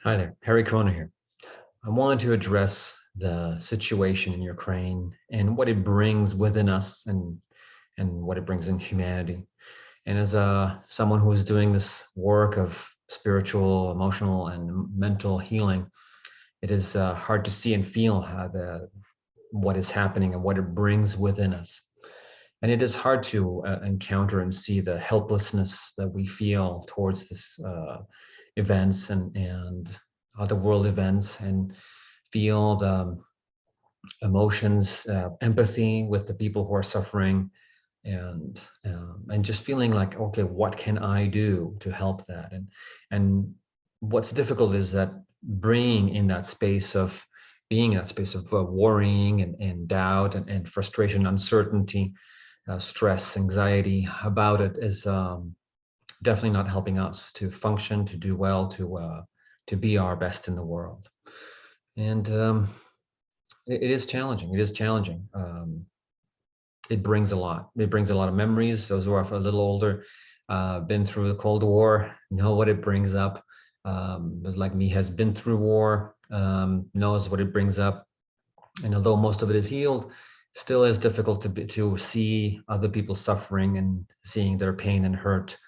Hi there, Harry Corona here. I wanted to address the situation in Ukraine and what it brings within us and what it brings in humanity. And as someone who is doing this work of spiritual, emotional, and mental healing, it is hard to see and feel how what is happening and what it brings within us. And it is hard to encounter and see the helplessness that we feel towards this events and other world events, and feel the emotions, empathy with the people who are suffering, and just feeling like, okay, what can I do to help that? And what's difficult is that being in that space of worrying and doubt and frustration, uncertainty, stress, anxiety about it is definitely not helping us to function, to do well, to be our best in the world. And it is challenging. It is challenging. It brings a lot. It brings a lot of memories. Those who are a little older, been through the Cold War, know what it brings up. Like me, has been through war, knows what it brings up. And although most of it is healed, still is difficult to see other people suffering and seeing their pain and hurt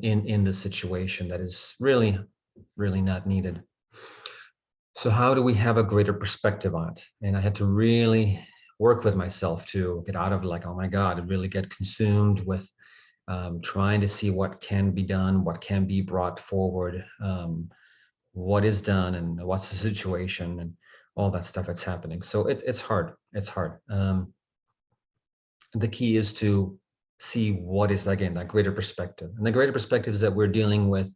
in the situation that is really not needed. So how do we have a greater perspective on it? And I had to really work with myself to get out of like, oh my God, and really get consumed with trying to see what can be done, what can be brought forward, what is done, and what's the situation, and all that stuff that's happening. So it's hard. It's hard. The key is to see what is, again, that greater perspective. And the greater perspective is that we're dealing with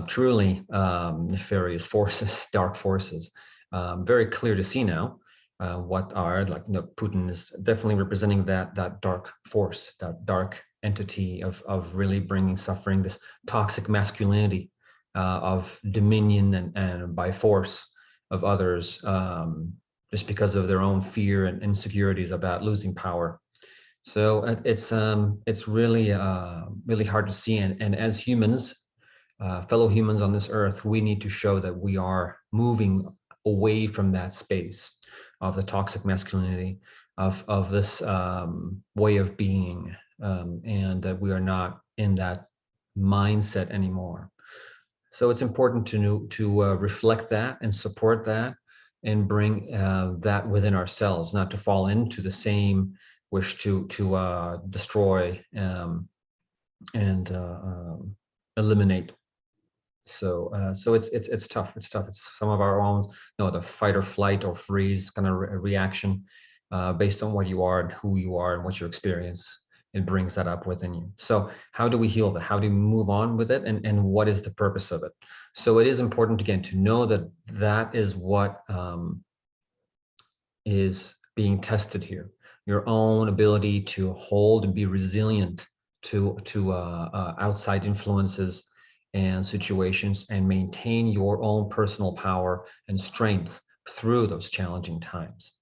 truly nefarious forces, dark forces. Very clear to see now what are, like, Putin is definitely representing that dark force, that dark entity of really bringing suffering, this toxic masculinity of dominion and by force of others, just because of their own fear and insecurities about losing power. So it's really really hard to see, and as humans, fellow humans on this earth, we need to show that we are moving away from that space of the toxic masculinity, of this way of being, and that we are not in that mindset anymore. So it's important to reflect that and support that, and bring that within ourselves, not to fall into the same wish to destroy and eliminate. So it's tough. It's tough. It's some of our own, the fight or flight or freeze kind of reaction, based on what you are and who you are and what you experience. It brings that up within you. So how do we heal that? How do we move on with it? And what is the purpose of it? So it is important, again, to know that that is what is being tested here. Your own ability to hold and be resilient to outside influences and situations, and maintain your own personal power and strength through those challenging times.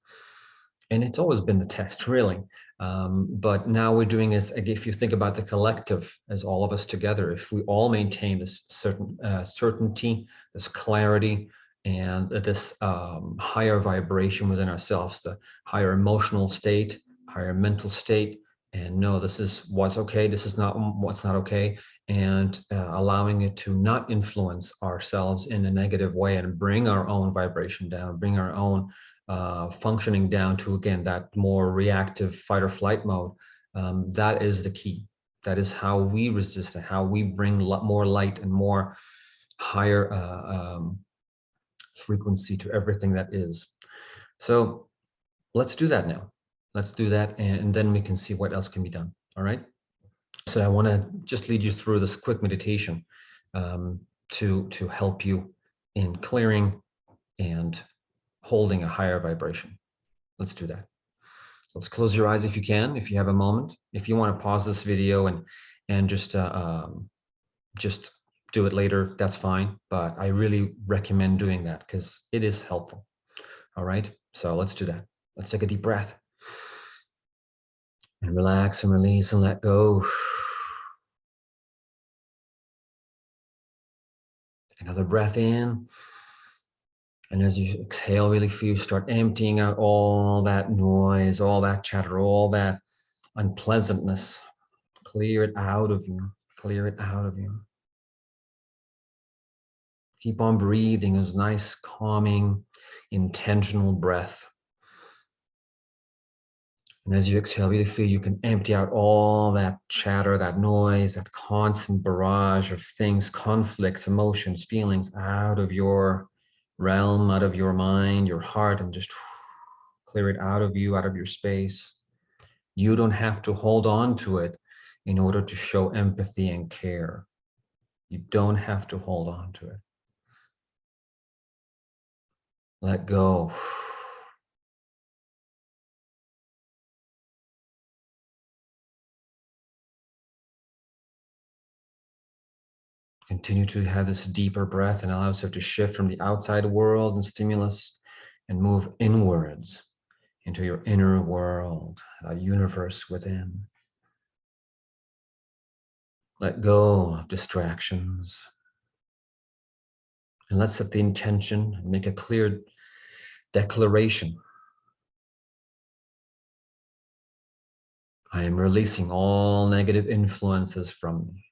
And it's always been the test, really. But now we're doing is, if you think about the collective as all of us together, if we all maintain this certainty, this clarity, and this higher vibration within ourselves, the higher emotional state, higher mental state, and know this is what's okay, this is not what's not okay, and allowing it to not influence ourselves in a negative way, and bring our own vibration down, bring our own functioning down to, again, that more reactive fight or flight mode. That is the key. That is how we resist it, how we bring more light and more higher frequency to everything that is. So let's do that now. Let's do that, and then we can see what else can be done. All right. So I want to just lead you through this quick meditation to help you in clearing and holding a higher vibration. Let's do that. Let's close your eyes if you can, if you have a moment. If you want to pause this video and just do it later, that's fine. But I really recommend doing that because it is helpful. All right, so let's do that. Let's take a deep breath and relax and release and let go. Another breath in. And as you exhale, really feel, start emptying out all that noise, all that chatter, all that unpleasantness. Clear it out of you. Clear it out of you. Keep on breathing this nice, calming, intentional breath. And as you exhale, really feel you can empty out all that chatter, that noise, that constant barrage of things, conflicts, emotions, feelings out of your realm, out of your mind, your heart, and just clear it out of you, out of your space. You don't have to hold on to it in order to show empathy and care. You don't have to hold on to it. Let go. Continue to have this deeper breath and allow yourself to shift from the outside world and stimulus and move inwards into your inner world, a universe within. Let go of distractions. And let's set the intention and make a clear declaration. I am releasing all negative influences from me.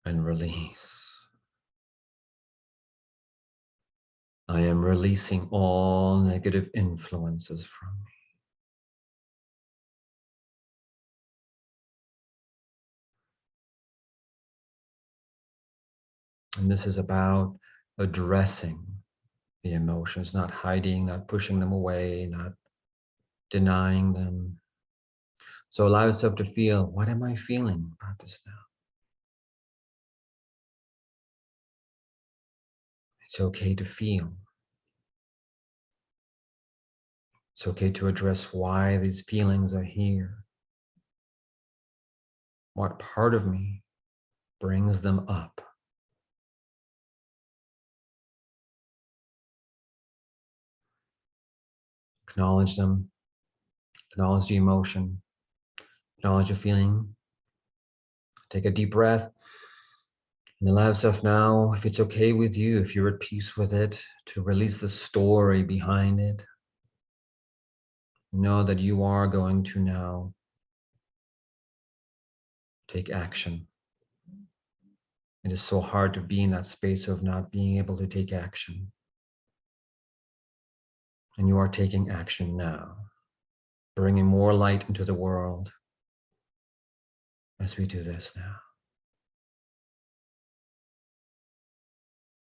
And release. I am releasing all negative influences from me. And this is about addressing the emotions, not hiding, not pushing them away, not denying them. So allow yourself to feel, what am I feeling about this now? It's okay to feel. It's okay to address why these feelings are here. What part of me brings them up? Acknowledge them, acknowledge the emotion, acknowledge the feeling. Take a deep breath and allow yourself now, if it's okay with you, if you're at peace with it, to release the story behind it. Know that you are going to now take action. It is so hard to be in that space of not being able to take action. And you are taking action now, bringing more light into the world as we do this now.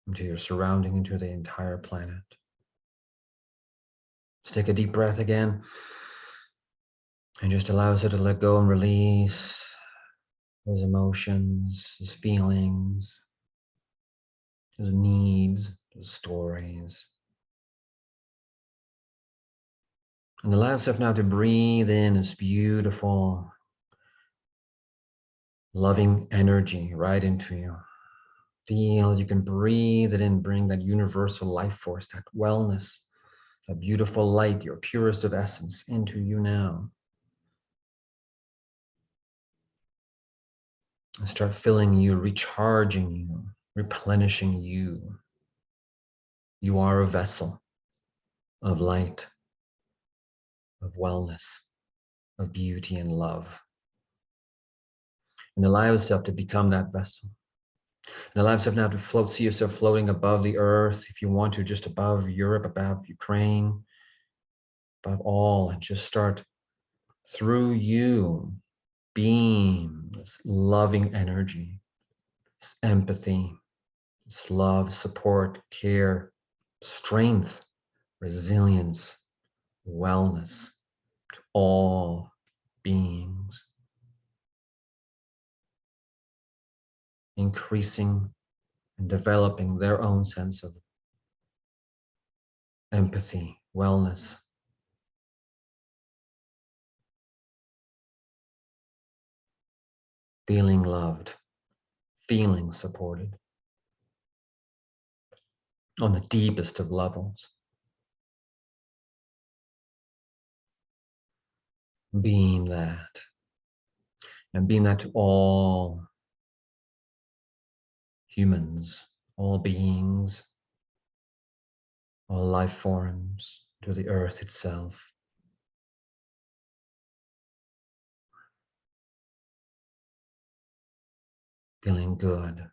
Into your surrounding, into the entire planet. Let's take a deep breath again and just allow us to let go and release those emotions, those feelings, those needs, those stories. And allow yourself now to breathe in this beautiful, loving energy right into you. Feel you can breathe it in, bring that universal life force, that wellness, that beautiful light, your purest of essence into you now. And start filling you, recharging you, replenishing you. You are a vessel of light, of wellness, of beauty and love. And allow yourself to become that vessel. And allow yourself now to float, see yourself floating above the earth, if you want to, just above Europe, above Ukraine, above all, and just start through you, beam this loving energy, this empathy, this love, support, care, strength, resilience, wellness to all beings, increasing and developing their own sense of empathy, wellness, feeling loved, feeling supported on the deepest of levels. Beam that, and beam that to all humans, all beings, all life forms, to the earth itself. Feeling good.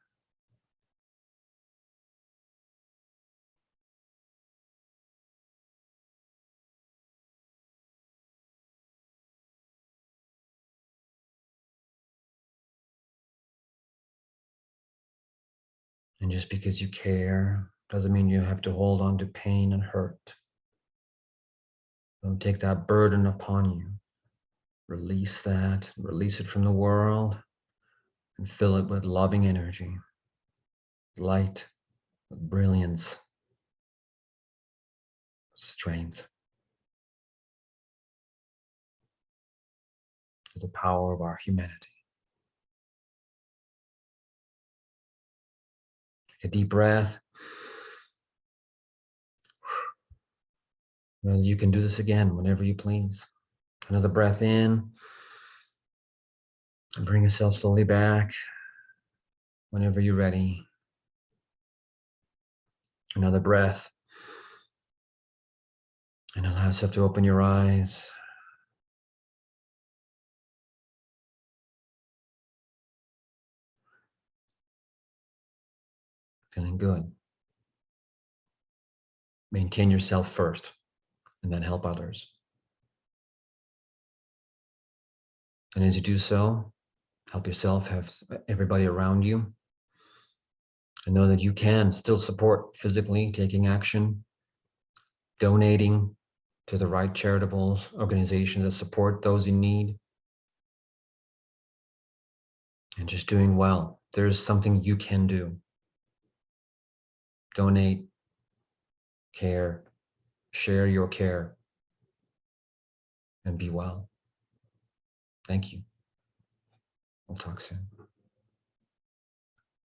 And just because you care doesn't mean you have to hold on to pain and hurt. Don't take that burden upon you. Release that, release it from the world, and fill it with loving energy, light, with brilliance, strength, to the power of our humanity. Take a deep breath. Well, you can do this again whenever you please. Another breath in, and bring yourself slowly back whenever you're ready. Another breath, and allow yourself to open your eyes. Feeling good. Maintain yourself first, and then help others. And as you do so, help yourself, have everybody around you. And know that you can still support physically, taking action, donating to the right charitable organizations that support those in need, and just doing well. There's something you can do. Donate, care, share your care, and be well. Thank you. We'll talk soon.